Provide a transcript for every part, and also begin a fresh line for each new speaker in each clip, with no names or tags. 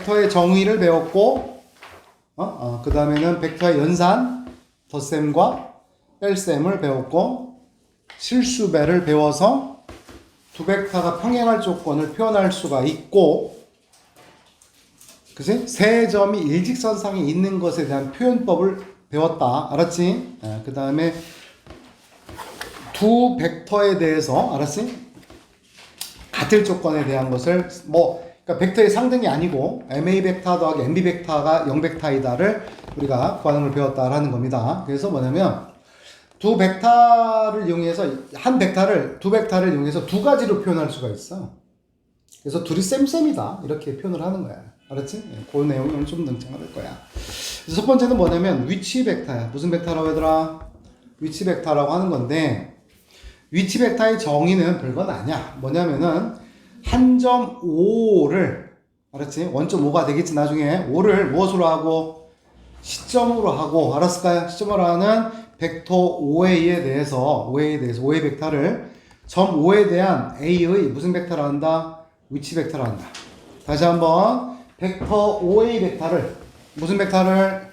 벡터의 정의를 배웠고, 그 다음에는 벡터의 연산, 덧셈과 뺄셈을 배웠고, 실수배를 배워서 두 벡터가 평행할 조건을 표현할 수가 있고, 그치? 세 점이 일직선상에 있는 것에 대한 표현법을 배웠다. 알았지? 그 다음에 두 벡터에 대해서, 알았지? 같을 조건에 대한 것을, 그러니까 벡터의 상등이 아니고, MA 벡터 더하기 MB 벡터가 0 벡터이다를 우리가 구하는 걸 배웠다라는 겁니다. 그래서 뭐냐면, 두 벡터를 이용해서, 두 벡터를 이용해서 두 가지로 표현할 수가 있어. 그래서 둘이 쌤쌤이다. 이렇게 표현을 하는 거야. 알았지? 그 내용을 좀 등장할 거야. 그래서 첫 번째는 뭐냐면 위치 벡터야. 무슨 벡터라고 하더라? 위치 벡터라고 하는 건데 위치 벡터의 정의는 별건 아니야. 뭐냐면은 한 점 O를 알았지? 원점 5가 되겠지 나중에. 5를 무엇으로 하고? 시점으로 하고 알았을까요? 시점으로 하는 벡터 OA에 대해서 OA 벡터를 점 5에 대한 A의 무슨 벡터를 한다? 위치 벡터를 한다. 다시 한번 벡터 OA 벡터를 무슨 벡터를?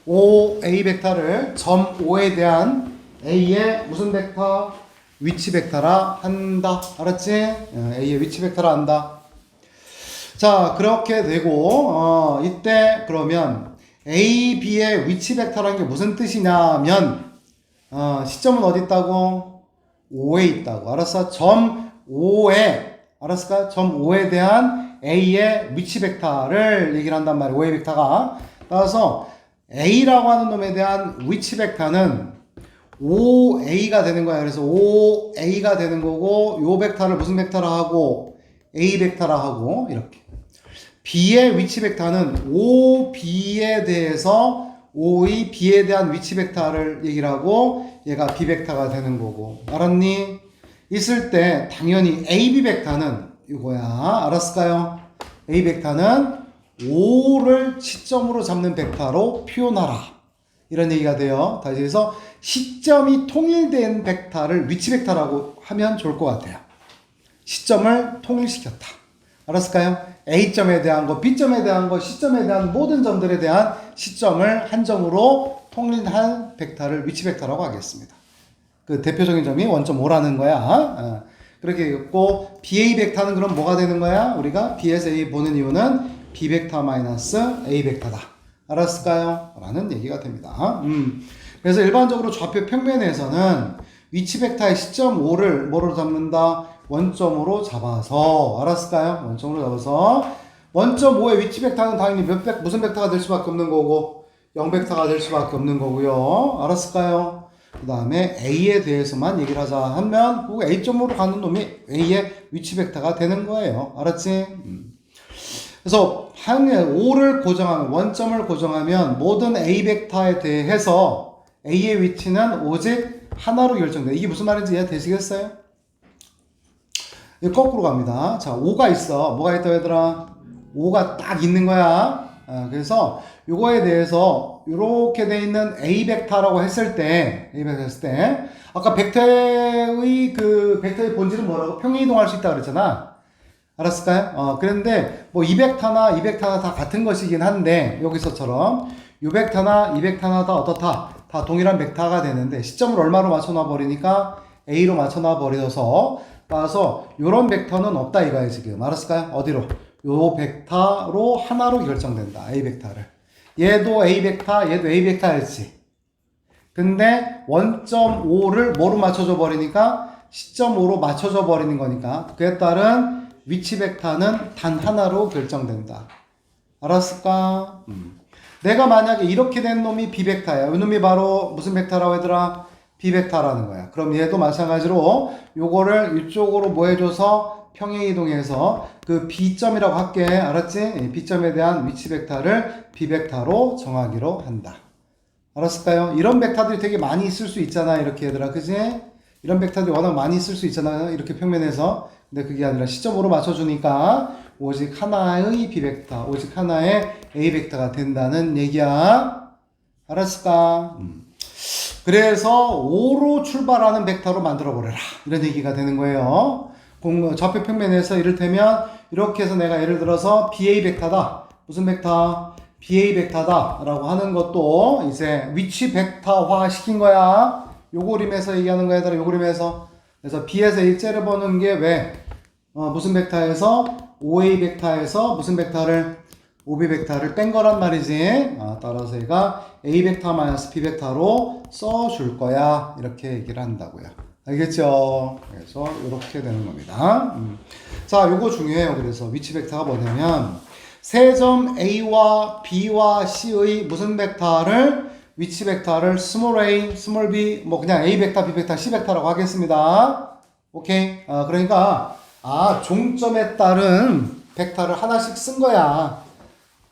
OA 벡터를 점 5에 대한 A의 무슨 벡터? 위치 벡터라 한다. 알았지? A의 위치 벡터라 한다. 자, 그렇게 되고 이때 그러면 A, B의 위치 벡터라는 게 무슨 뜻이냐면 시점은 어디 있다고? 5에 있다고. 알았어? 점 5에 알았을까? 점 5에 대한 A의 위치 벡터를 얘기를 한단 말이에요. 5의 벡터가. 따라서 A라고 하는 놈에 대한 위치 벡터는 5A가 되는 거야. 그래서 5A가 되는 거고 요 벡터를 무슨 벡터라 하고 A 벡터라 하고 이렇게. B의 위치 벡터는 5B에 대해서 5의 B에 대한 위치 벡터를 얘기를 하고 얘가 B 벡터가 되는 거고. 알았니? 있을 때 당연히 AB 벡터는 이거야. 알았을까요? A 벡터는 5를 시점으로 잡는 벡터로 표현하라. 이런 얘기가 돼요. 다시 해서 시점이 통일된 벡터를 위치 벡터라고 하면 좋을 것 같아요. 시점을 통일시켰다. 알았을까요? A점에 대한 거, B점에 대한 거, C점에 대한 모든 점들에 대한 시점을 한 점으로 통일한 벡터를 위치 벡터라고 하겠습니다. 그 대표적인 점이 원점 5라는 거야. 그렇게 했고 BA 벡터는 그럼 뭐가 되는 거야? 우리가 B에서 A 보는 이유는 B 벡터 마이너스 A 벡터다. 알았을까요? 라는 얘기가 됩니다. 그래서 일반적으로 좌표 평면에서는 위치 벡터의 시점 5를 뭐로 잡는다? 원점으로 잡아서. 알았을까요? 원점으로 잡아서 원점 5의 위치 벡터는 당연히 무슨 벡터가 될 수밖에 없는 거고 0 벡터가 될 수밖에 없는 거고요. 알았을까요? 그 다음에 A에 대해서만 얘기를 하자 하면 그 A점으로 가는 놈이 A의 위치 벡터가 되는 거예요. 알았지? 그래서 5를 고정하면 원점을 고정하면 모든 A 벡터에 대해서 A의 위치는 오직 하나로 결정돼. 이게 무슨 말인지 이해 되시겠어요? 거꾸로 갑니다. 자, 5가 있어. 뭐가 있다 얘들아? 5가 딱 있는 거야. 그래서 요거에 대해서 이렇게 돼 있는 A 벡터라고 했을 때, 아까 벡터의 본질은 뭐라고? 평행이동할 수 있다 그랬잖아. 알았을까요? 그런데 뭐 이 벡터나 이 벡터가 다 같은 것이긴 한데 여기서처럼 이 벡터나 이 벡터나 다 어떻다? 다 동일한 벡터가 되는데 시점을 얼마로 맞춰놔 버리니까 A로 맞춰놔 버려서 따라서 요런 벡터는 없다 이거야 지금. 알았을까요? 어디로? 요 벡터로 하나로 결정된다. A 벡터를. 얘도 A 벡터, 얘도 A 벡터였지. 근데 원점 5를 뭐로 맞춰줘 버리니까 시점 5로 맞춰줘 버리는 거니까 그에 따른 위치 벡터는 단 하나로 결정된다. 알았을까? 내가 만약에 이렇게 된 놈이 B 벡터야. 이 놈이 바로 무슨 벡터라고 하더라? B 벡터라는 거야. 그럼 얘도 마찬가지로 요거를 이쪽으로 뭐 해줘서 평행이동해서 그 B점이라고 할게. 알았지? B점에 대한 위치 벡터를 B 벡터로 정하기로 한다. 알았을까요? 이런 벡터들이 되게 많이 있을 수 있잖아. 이렇게 얘들아. 그지? 이런 벡터들이 워낙 많이 있을 수 있잖아요. 이렇게 평면에서. 근데 그게 아니라 시점으로 맞춰주니까 오직 하나의 B 벡터, 오직 하나의 A 벡터가 된다는 얘기야. 알았을까? 그래서 5로 출발하는 벡터로 만들어버려라. 이런 얘기가 되는 거예요. 좌표 평면에서 이를테면 이렇게 해서 내가 예를 들어서 BA 벡터다. 무슨 벡터? BA 벡터다라고 하는 것도 이제 위치 벡터화 시킨 거야. 요 그림에서 얘기하는 거야, 얘들아. 요 그림에서. 그래서 B에서 일제를 보는 게 왜? 무슨 벡터에서? OA 벡터에서 무슨 벡터를? OB 벡터를 뺀 거란 말이지. 따라서 얘가 A 벡터 마이너스 B 벡터로 써줄 거야. 이렇게 얘기를 한다고요. 알겠죠? 그래서 이렇게 되는 겁니다. 자, 요거 중요해요. 그래서 위치 벡터가 뭐냐면 세 점 A와 B와 C의 무슨 벡터를 위치 벡터를 스몰 a, 스몰 b, 뭐 그냥 A 벡터, B 벡터, C 벡터라고 하겠습니다. 오케이? 그러니까 종점에 따른 벡터를 하나씩 쓴 거야.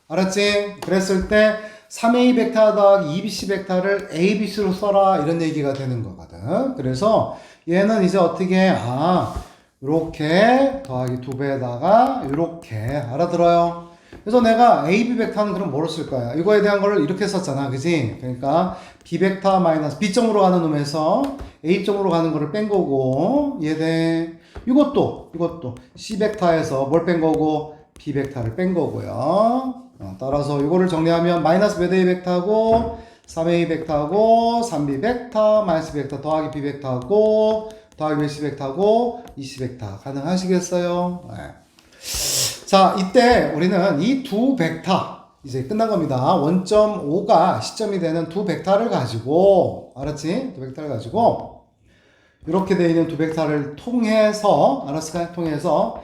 알았지? 그랬을 때 3A 벡터 더하기 2BC 벡터를 ABC로 써라 이런 얘기가 되는 거거든. 그래서 얘는 이제 어떻게 요렇게 더하기 2배에다가 요렇게 알아들어요? 그래서 내가 AB 벡터는 그럼 뭐로 쓸 거야? 이거에 대한 걸 이렇게 썼잖아. 그지? 그러니까 B 벡터 마이너스 B점으로 가는 놈에서 A점으로 가는 거를 뺀 거고 얘네 이것도 C 벡터에서 뭘 뺀 거고 B 벡터를 뺀 거고요. 따라서 이거를 정리하면 마이너스 몇 A 벡터하고 3A 벡터하고 3B 벡터 마이너스 벡터 더하기 B 벡터하고 더하기 C 벡터하고 2C 벡터 가능하시겠어요? 네. 자, 이때 우리는 이 두 벡터 이제 끝난 겁니다. 원점 5가 시점이 되는 두 벡터를 가지고 알았지? 두 벡터를 가지고 이렇게 되어 있는 두 벡터를 통해서 알았을까요? 통해서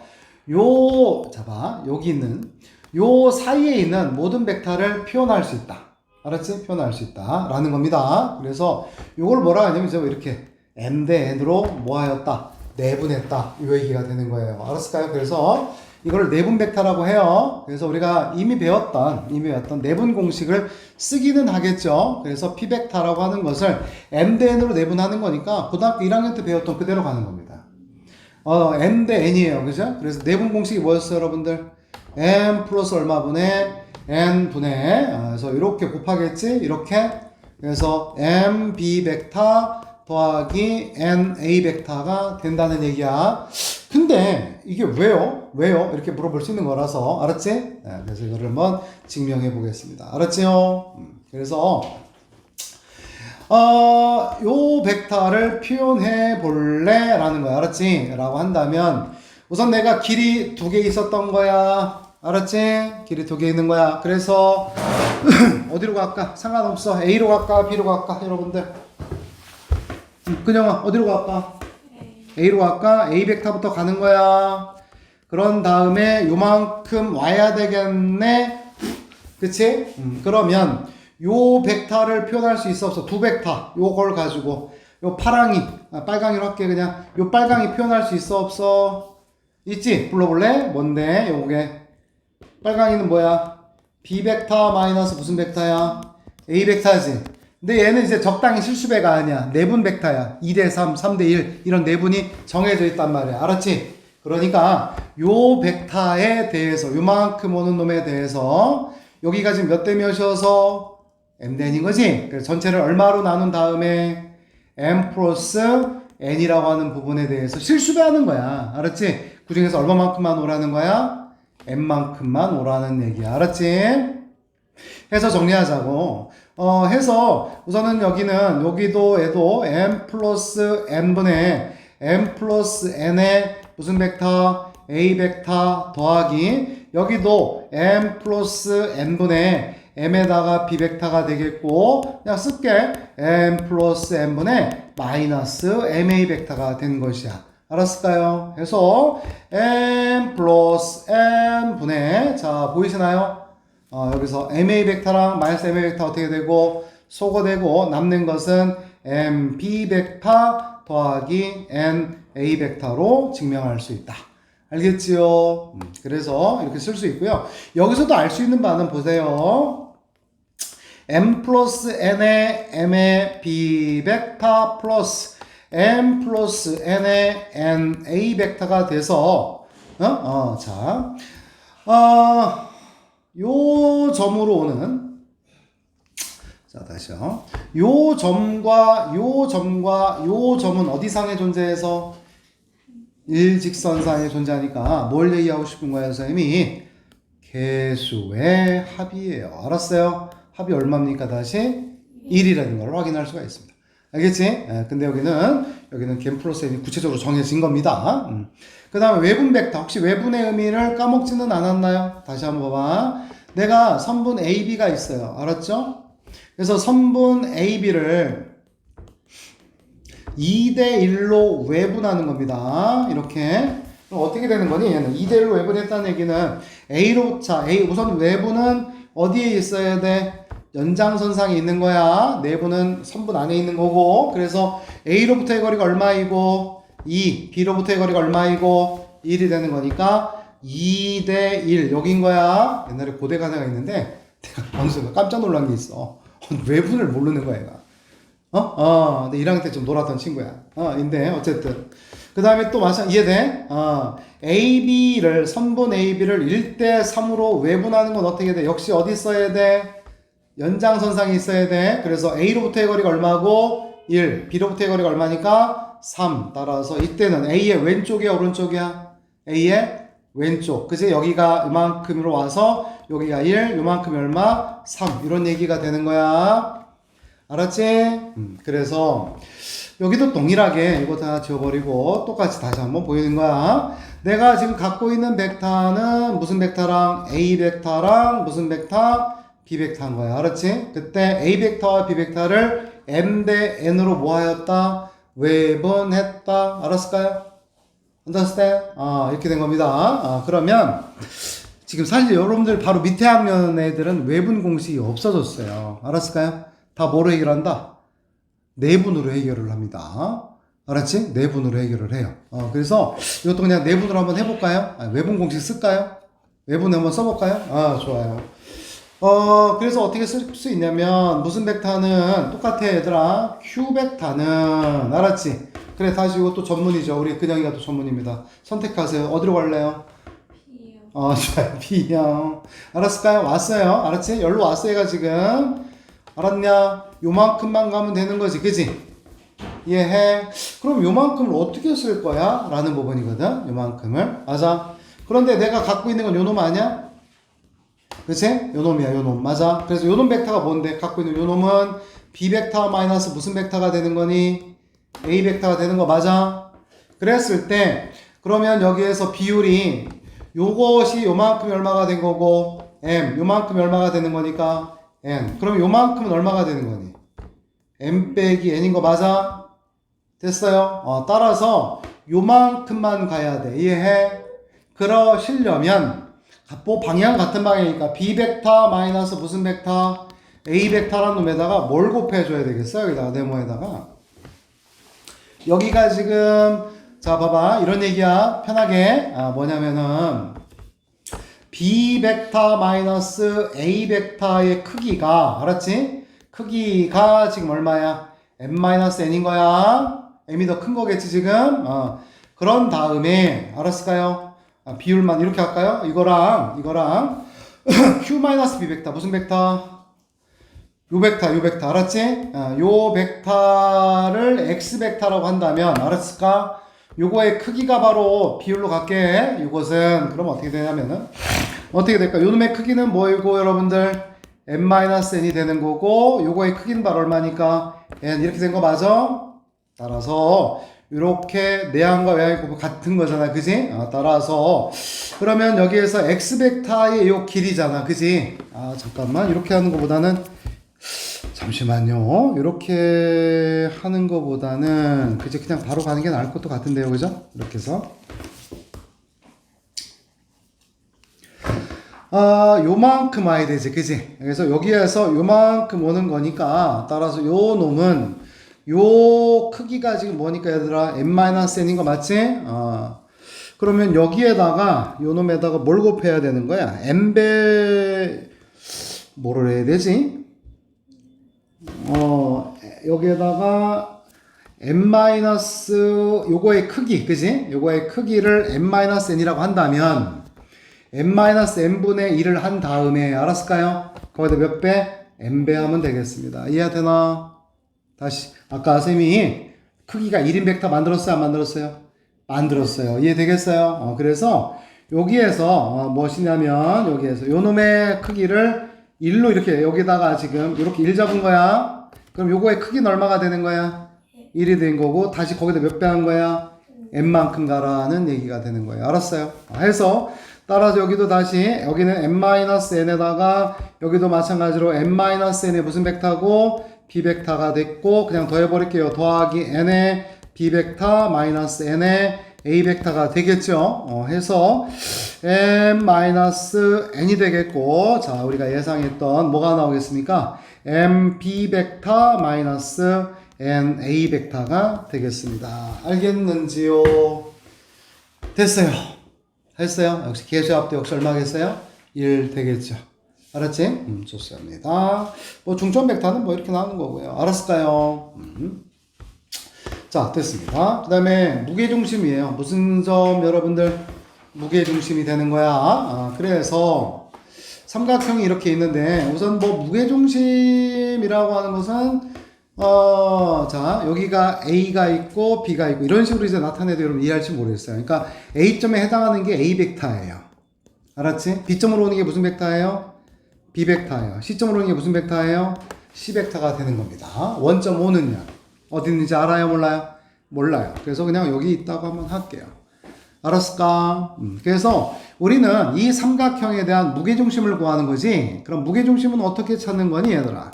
여기 있는 요 사이에 있는 모든 벡터를 표현할 수 있다. 알았지? 표현할 수 있다. 라는 겁니다. 그래서 요걸 뭐라 하냐면 이제 이렇게 M 대 N으로 모하였다. 내분했다. 이 얘기가 되는 거예요. 알았을까요? 그래서 이걸 내분 벡터라고 해요. 그래서 우리가 이미 배웠던 내분 공식을 쓰기는 하겠죠. 그래서 P 벡터라고 하는 것을 M 대 N으로 내분하는 거니까 고등학교 1학년 때 배웠던 그대로 가는 겁니다. M 대 N이에요. 그죠? 그래서 내분 공식이 뭐였어요, 여러분들? M 플러스 얼마분의 N 분의 그래서 이렇게 곱하겠지? 이렇게. 그래서 MB 벡터 더하기 NA 벡터가 된다는 얘기야. 근데 이게 왜요? 이렇게 물어볼 수 있는 거라서. 알았지? 네, 그래서 이거를 한번 증명해 보겠습니다. 알았지요? 그래서 요 벡터를 표현해 볼래? 라는 거야. 알았지? 라고 한다면 우선 내가 길이 2개 있었던 거야. 알았지? 길이 2개 있는 거야. 그래서 어디로 갈까? 상관없어. A로 갈까? B로 갈까? 여러분들 그냥아 어디로 갈까? A로 갈까? A 벡터부터 가는 거야. 그런 다음에 요만큼 와야 되겠네. 그치? 그러면 요 벡터를 표현할 수 있어 없어? 두 벡터 요걸 가지고 요 빨강이로 할게. 그냥 요 빨강이 표현할 수 있어 없어? 있지? 불러볼래? 뭔데? 요게 빨강이는 뭐야? B 벡터 마이너스 무슨 벡터야? A 벡터지. 근데 얘는 이제 적당히 실수배가 아니야. 내분 벡터야. 2대 3, 3대 1 이런 내분이 정해져 있단 말이야. 알았지? 그러니까 요 벡터에 대해서 요만큼 오는 놈에 대해서 여기가 지금 몇 대 몇이어서 M 대 N인 거지? 그래서 전체를 얼마로 나눈 다음에 M 플러스 N이라고 하는 부분에 대해서 실수배하는 거야. 알았지? 그 중에서 얼마만큼만 오라는 거야? M만큼만 오라는 얘기야. 알았지? 해서 정리하자고. 해서 우선은 여기도 얘도 M 플러스 N분의 M 플러스 N의 무슨 벡터? A 벡터 더하기 여기도 M 플러스 N분의 M에다가 B 벡터가 되겠고 그냥 쓸게 M 플러스 N분의 마이너스 MA 벡터가 된 것이야. 알았을까요? 해서 M 플러스 N분의 자 보이시나요? 여기서 MA 벡터랑 마이너스 MA 벡터 어떻게 되고 소거되고 남는 것은 MB 벡터 더하기 NA 벡터로 증명할 수 있다. 알겠지요? 그래서 이렇게 쓸 수 있고요. 여기서도 알 수 있는 바는 보세요. M 플러스 N의 M의 B 벡터 플러스 M 플러스 N의 NA 벡터가 돼서 요 점으로 오는 자 다시요. 요 점과 요 점은 어디상에 존재해서 일직선상에 존재하니까 뭘 얘기하고 싶은 거예요, 선생님이? 개수의 합이에요. 알았어요? 합이 얼마입니까? 다시 1이라는 걸 확인할 수가 있습니다. 알겠지? 예, 근데 여기는 겐 플러스 n이 구체적으로 정해진 겁니다. 그 다음에 외분 벡터. 혹시 외분의 의미를 까먹지는 않았나요? 다시 한번 봐봐. 내가 선분 AB가 있어요. 알았죠? 그래서 선분 AB를 2대1로 외분하는 겁니다. 이렇게. 그럼 어떻게 되는 거니? 얘는 2대1로 외분했다는 얘기는 A로차, 우선 외분은 어디에 있어야 돼? 연장선상에 있는 거야. 내부는 선분 안에 있는 거고. 그래서 A로부터의 거리가 얼마이고 2, B로부터의 거리가 얼마이고 1이 되는 거니까 2대1 여긴 거야. 옛날에 고대 가사가 있는데 내가 방송에서 깜짝 놀란 게 있어. 외분을 모르는 거야 얘가. 근데 1학년 때 좀 놀았던 친구야. 근데 어쨌든 그 다음에 또 이해돼? AB를 선분 AB를 1대3으로 외분하는 건 어떻게 돼? 역시 어디 있어야 돼? 연장선상에 있어야 돼. 그래서 A로부터의 거리가 얼마고? 1. B로부터의 거리가 얼마니까? 3. 따라서 이때는 A의 왼쪽이야, 오른쪽이야? A의 왼쪽. 그치? 여기가 이만큼으로 와서 여기가 1, 요만큼이 얼마? 3. 이런 얘기가 되는 거야. 알았지? 그래서 여기도 동일하게 이거 다 지워버리고 똑같이 다시 한번 보이는 거야. 내가 지금 갖고 있는 벡터는 무슨 벡터랑 A 벡터랑 무슨 벡터? B 벡터 한 거야. 알았지? 그때 A 벡터와 B 벡터를 M 대 N으로 모아였다. 외분했다. 알았을까요? understand? 이렇게 된 겁니다. 그러면 지금 사실 여러분들 바로 밑에 학년 애들은 외분 공식이 없어졌어요. 알았을까요? 다 뭐로 해결한다? 내분으로 해결을 합니다. 알았지? 내분으로 해결을 해요. 그래서 이것도 그냥 내분으로 한번 해볼까요? 외분 공식 쓸까요? 외분 한번 써볼까요? 좋아요. 그래서 어떻게 쓸 수 있냐면, 무슨 벡터는 똑같아, 얘들아. Q 벡터는, 알았지? 그래, 다시 이것도 전문이죠. 우리 근영이가 또 전문입니다. 선택하세요. 어디로 갈래요? B요. 좋아요. B형. 알았을까요? 왔어요. 알았지? 여기로 왔어, 얘가 지금. 알았냐? 요만큼만 가면 되는 거지, 그지? 이해해? 그럼 요만큼을 어떻게 쓸 거야? 라는 부분이거든. 요만큼을. 맞아. 그런데 내가 갖고 있는 건 요놈 아니야? 그치? 요놈이야, 요놈. 맞아. 그래서 요놈 벡터가 뭔데? 갖고 있는 요놈은 B 벡터 마이너스 무슨 벡터가 되는 거니? A 벡터가 되는 거 맞아? 그랬을 때, 그러면 여기에서 비율이 요것이 요만큼이 얼마가 된 거고, M, 요만큼이 얼마가 되는 거니까, N. 그럼 요만큼은 얼마가 되는 거니? M 빼기 N인 거 맞아? 됐어요? 따라서 요만큼만 가야 돼. 이해해? 그러시려면 뭐 방향 같은 방향이니까 B 벡터 마이너스 무슨 벡터? A 벡터라는 놈에다가 뭘 곱해줘야 되겠어요? 여기다가 네모에다가 여기가 지금 자 봐봐 이런 얘기야. 편하게 뭐냐면은 B 벡터 마이너스 A 벡터의 크기가 알았지? 크기가 지금 얼마야? M-N인 거야. M이 더 큰 거겠지 지금? 그런 다음에 알았을까요? 비율만 이렇게 할까요? 이거랑 Q-B 벡터 무슨 벡터? 요 벡터 알았지? 요 벡터를 X 벡터라고 한다면 알았을까? 요거의 크기가 바로 비율로 갈게. 이것은 그럼 어떻게 되냐면은 어떻게 될까? 요놈의 크기는 뭐이고 여러분들 M-N이 되는 거고 요거의 크기는 바로 얼마니까 N 이렇게 된 거 맞아? 따라서 이렇게 내항과 외항이 같은 거잖아, 그지? 따라서 그러면 여기에서 X 벡터의 요 길이잖아, 그지? 잠깐만 이렇게 하는 것보다는 잠시만요. 이렇게 하는 것보다는 그지 그냥 바로 가는 게 나을 것도 같은데요, 그죠? 이렇게 해서 요만큼 와야 되지, 그지? 그래서 여기에서 요만큼 오는 거니까 따라서 요 놈은 요 크기가 지금 뭐니까 얘들아 M-N인 거 맞지? 그러면 여기에다가 요 놈에다가 뭘 곱해야 되는 거야? M배 뭐를 해야 되지? 여기에다가 M- 요거의 크기, 그지? 요거의 크기를 M-N이라고 한다면 M-N분의 1을 한 다음에 알았을까요? 거기다 몇 배? N배 하면 되겠습니다. 이해되나? 다시 아까 쌤이 크기가 1인 벡터 만들었어요? 안 만들었어요? 만들었어요. 이해되겠어요? 그래서 여기에서 무엇이냐면 여기에서 요 놈의 크기를 1로 이렇게 여기다가 지금 이렇게 1 잡은 거야. 그럼 요거의 크기는 얼마가 되는 거야? 1이 된 거고 다시 거기다 몇 배 한 거야? n만큼 가라는 얘기가 되는 거예요. 알았어요? 해서 따라서 여기도 다시 여기는 n-n에다가 여기도 마찬가지로 n-n의 무슨 벡터고 b벡터가 됐고 그냥 더해버릴게요. 더하기 n의 b벡터 마이너스 n의 a벡터가 되겠죠. 해서 m-n이 되겠고 자 우리가 예상했던 뭐가 나오겠습니까? mb벡터 마이너스 na벡터가 되겠습니다. 알겠는지요? 됐어요. 했어요? 역시 계수합도 역시 얼마겠어요? 1 되겠죠. 알았지? 좋습니다. 뭐 중점 벡터는 뭐 이렇게 나오는 거고요. 알았을까요? 자, 됐습니다. 그 다음에 무게중심이에요. 무슨 점 여러분들 무게중심이 되는 거야? 그래서 삼각형이 이렇게 있는데 우선 뭐 무게중심이라고 하는 것은 자 여기가 A가 있고 B가 있고 이런 식으로 이제 나타내도 여러분 이해할지 모르겠어요. 그러니까 A점에 해당하는 게 A벡터예요. 알았지? B점으로 오는 게 무슨 벡터예요? B벡터예요. C점으로 오는 게 무슨 벡터예요? C벡터가 되는 겁니다. 원점 5는요? 어디 있는지 알아요? 몰라요? 몰라요. 그래서 그냥 여기 있다고 한번 할게요. 알았을까? 그래서 우리는 이 삼각형에 대한 무게중심을 구하는 거지. 그럼 무게중심은 어떻게 찾는 거니 얘들아?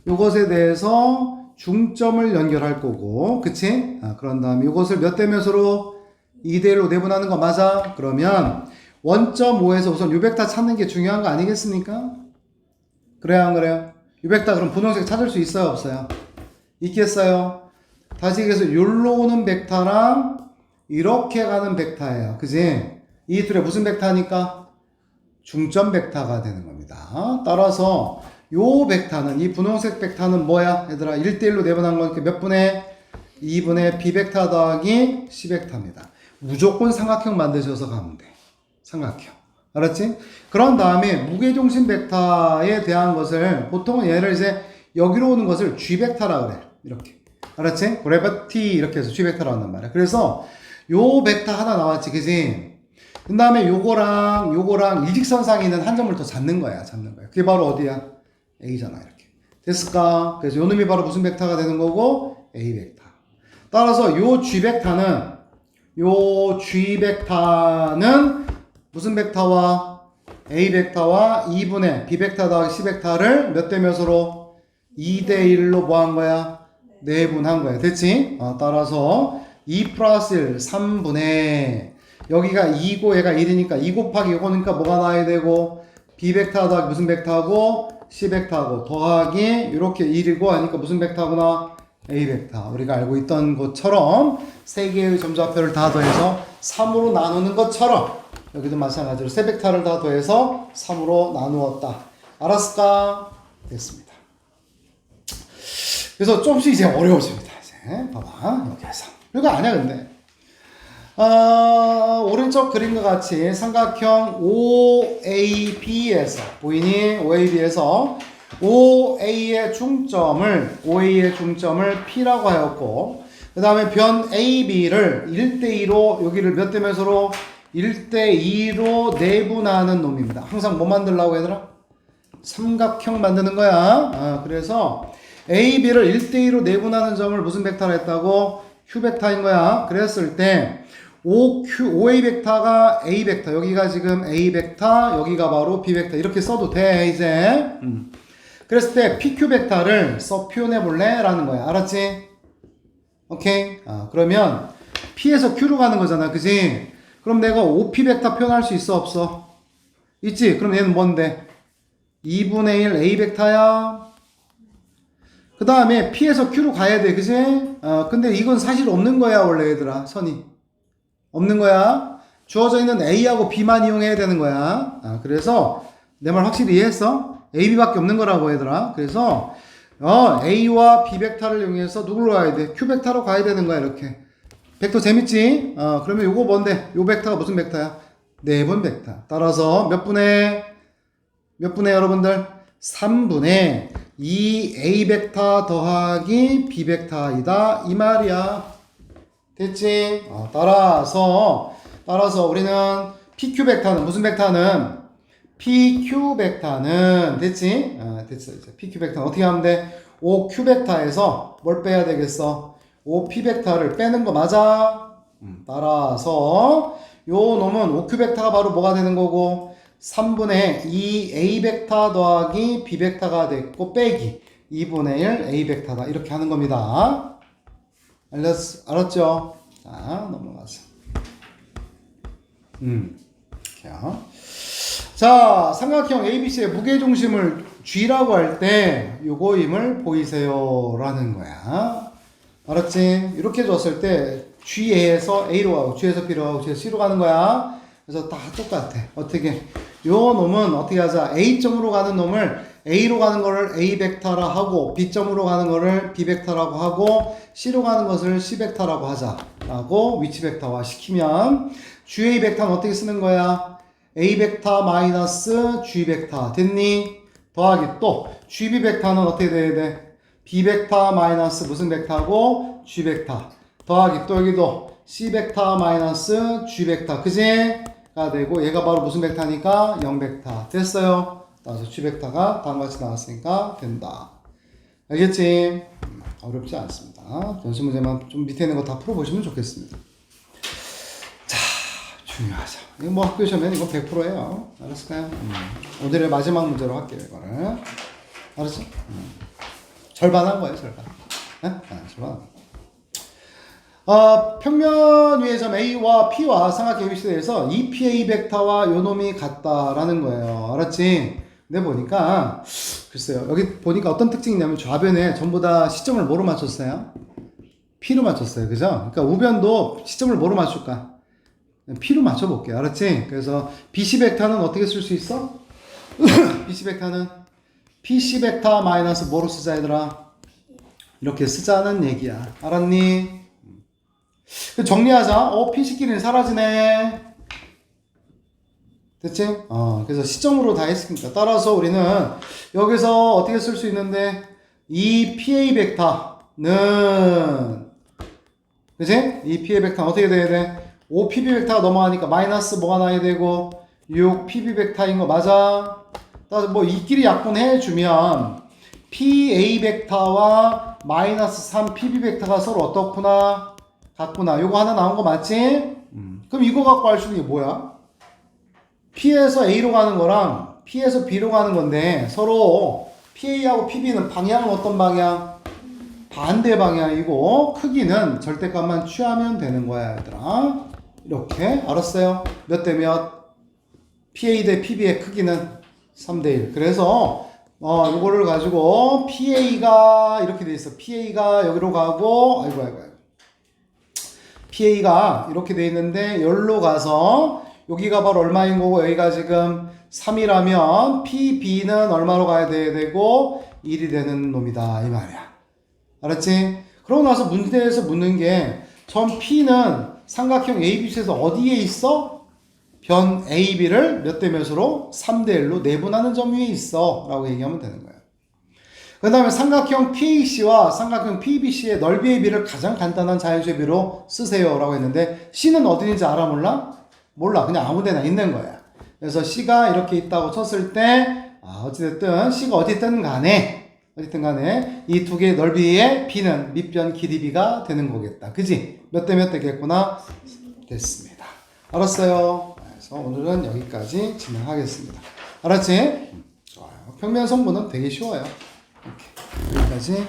요것에 대해서 중점을 연결할 거고 그치? 그런 다음에 요것을 몇 대 몇으로? 2대 1로 내분하는 거 맞아? 그러면 원점 5에서 우선 유벡터 찾는 게 중요한 거 아니겠습니까? 그래요 안 그래요? 유벡터 그럼 분홍색 찾을 수 있어요 없어요? 있겠어요? 다시 그래서 요로 오는 벡터랑 이렇게 가는 벡터예요. 그지? 이 둘의 무슨 벡터니까? 중점 벡터가 되는 겁니다. 따라서 요 벡터는 이 분홍색 벡터는 뭐야? 얘들아 1대1로 내분한 거니까 몇 분의? 2분의 b벡터 더하기 c벡터입니다. 무조건 삼각형 만드셔서 가면 돼. 삼각형. 알았지? 그런 다음에 무게중심 벡터에 대한 것을 보통은 얘를 이제 여기로 오는 것을 g벡터라 그래. 이렇게. 알았지? 그래비티 이렇게 해서 g벡터라 한단 말이야. 그래서 요 벡터 하나 나왔지. 그지? 그 다음에 요거랑 일직선상에 있는 한 점을 더 잡는 거야. 그게 바로 어디야? A잖아. 이렇게. 됐을까? 그래서 요 놈이 바로 무슨 벡터가 되는 거고? A 벡터. 따라서 요 g벡터는 무슨 벡터와 A 벡터와 2분의 B 벡터 더하기 C 벡터를 몇 대 몇으로? 2대 1로 뭐 한 거야? 내분한 거야. 됐지? 따라서 2 플러스 1, 3분의 여기가 2고 얘가 1이니까 2 곱하기 이거니까 뭐가 나와야 되고 B 벡터 더하기 무슨 벡터하고 C 벡터하고 더하기 이렇게 1이고 하니까 무슨 벡터구나? A 벡터. 우리가 알고 있던 것처럼 세 개의 점좌표를 다 더해서 3으로 나누는 것처럼 여기도 마찬가지로 세 벡터를 다 더해서 3으로 나누었다. 알았을까? 됐습니다. 그래서 조금씩 이제 어려워집니다. 이제 봐봐 여기에서 이거 아니야 근데 오른쪽 그림과 같이 삼각형 OAB에서 보이니? OAB에서 OA의 중점을 P라고 하였고 그 다음에 변 AB를 1대2로 여기를 몇 대 몇으로? 1대2로 내분하는 놈입니다. 항상 뭐 만들려고 얘들아? 삼각형 만드는 거야. 그래서 AB를 1대2로 내분하는 점을 무슨 벡터로 했다고? Q 벡터인 거야. 그랬을 때 OA 벡터가 A 벡터 여기가 지금 A 벡터 여기가 바로 B 벡터 이렇게 써도 돼 이제. 그랬을 때 PQ 벡터를 써 표현해 볼래? 라는 거야. 알았지? 오케이? 그러면 P에서 Q로 가는 거잖아. 그지? 그럼 내가 OP 벡터 표현할 수 있어? 없어? 있지? 그럼 얘는 뭔데? 2분의 1 A 벡터야. 그 다음에 P에서 Q로 가야 돼. 그지? 근데 이건 사실 없는 거야. 원래 얘들아. 선이. 없는 거야. 주어져 있는 A하고 B만 이용해야 되는 거야. 그래서 내 말 확실히 이해했어? A, B밖에 없는 거라고 얘들아. 그래서 A와 B 벡터를 이용해서 누구로 가야 돼? Q 벡터로 가야 되는 거야. 이렇게. 벡터 재밌지? 그러면 요거 뭔데? 요 벡터가 무슨 벡터야? 네분 벡터. 따라서 몇 분의 여러분들? 3분의 2A 벡터 더하기 B 벡터이다. 이 말이야. 됐지? 따라서 우리는 PQ 벡터는 무슨 벡터는 PQ 벡터는 됐지? 됐어 이제 PQ 벡터는 어떻게 하면 돼? OQ 벡터에서 뭘 빼야 되겠어? OP 벡터를 빼는 거 맞아? 따라서 요 놈은 OQ 벡터가 바로 뭐가 되는 거고 3분의 2 A 벡터 더하기 B 벡터가 됐고 빼기 2분의 1 A 벡터다 이렇게 하는 겁니다. 알았죠? 자 넘어가서 자 삼각형 ABC의 무게중심을 G라고 할 때 요거임을 보이세요 라는 거야. 알았지? 이렇게 줬을 때 G에서 A로 가고 G에서 B로 가고 G에서 C로 가는 거야. 그래서 다 똑같아. 어떻게? 요 놈은 어떻게 하자? A점으로 가는 놈을 A로 가는 거를 A 벡터라 하고 B점으로 가는 거를 B 벡터라고 하고 C로 가는 것을 C 벡터라고 하자라고 위치 벡터화 시키면 GA 벡터는 어떻게 쓰는 거야? A 벡터 마이너스 G 벡터 됐니? 더하기 또 GB 벡터는 어떻게 돼야 돼? B 벡터 마이너스 무슨 벡터고 G 벡터 더하기 또 여기도 C 벡터 마이너스 G 벡터 그지?가 되고 얘가 바로 무슨 벡터니까 0 벡터 됐어요. 따라서 G 벡터가 다음과 같이 나왔으니까 된다. 알겠지? 어렵지 않습니다. 연습 문제만 좀 밑에 있는 거 다 풀어보시면 좋겠습니다. 자, 중요하죠. 이거 뭐 학교 시험에는 이거 100%예요. 알았을까요? 오늘의 마지막 문제로 할게요, 이거를. 알았죠? 절반 한 거예요, 절반. 네? 절반. 평면 위의 점 A와 P와 삼각형 ABC에서 EPA 벡터와 요 놈이 같다라는 거예요. 알았지? 근데 보니까 글쎄요. 여기 보니까 어떤 특징이 있냐면 좌변에 전부 다 시점을 뭐로 맞췄어요? P로 맞췄어요. 그죠? 그러니까 우변도 시점을 뭐로 맞출까? P로 맞춰볼게요. 알았지? 그래서 BC 벡터는 어떻게 쓸 수 있어? BC 벡터는 PC 벡터 마이너스 뭐로 쓰자 얘들아? 이렇게 쓰자는 얘기야. 알았니? 정리하자. PC끼리는 사라지네. 됐지? 그래서 시점으로 다 했으니까. 따라서 우리는 여기서 어떻게 쓸 수 있는데, 이 PA 벡터는, 그치? 이 PA 벡터는 어떻게 돼야 돼? 5PB 벡터가 넘어가니까 마이너스 뭐가 나야 되고, 6PB 벡터인 거 맞아? 따라서 뭐 이끼리 약분해주면, PA 벡터와 마이너스 3PB 벡터가 서로 어떻구나? 같구나. 요거 하나 나온 거 맞지? 그럼 이거 갖고 알 수 있는 게 뭐야? P에서 A로 가는 거랑 P에서 B로 가는 건데 서로 PA하고 PB는 방향은 어떤 방향? 반대 방향이고 크기는 절대값만 취하면 되는 거야 얘들아. 이렇게 알았어요? 몇 대 몇? PA 대 PB의 크기는 3대 1. 그래서 요거를 가지고 PA가 이렇게 돼 있어. PA가 여기로 가고 아이고 PA가 이렇게 돼 있는데 여기로 가서 여기가 바로 얼마인 거고 여기가 지금 3이라면 PB는 얼마로 가야 되고 1이 되는 놈이다 이 말이야. 알았지? 그러고 나서 문제에서 묻는 게 점 P는 삼각형 ABC에서 어디에 있어? 변 AB를 몇 대 몇으로? 3대 1로 내분하는 점 위에 있어 라고 얘기하면 되는 거야. 그 다음에 삼각형 PAC와 삼각형 PBC의 넓이의 비를 가장 간단한 자연수의 비로 쓰세요 라고 했는데 C는 어디 있는지 알아 몰라? 몰라. 그냥 아무 데나 있는 거야. 그래서 C가 이렇게 있다고 쳤을 때 어찌됐든 C가 어디든 간에 이 두 개의 넓이의 B는 밑변 길이 B가 되는 거겠다. 그지? 몇 대 몇 되겠구나? 됐습니다. 알았어요? 그래서 오늘은 여기까지 진행하겠습니다. 알았지? 좋아요. 평면 성분은 되게 쉬워요. 이렇게. 여기까지.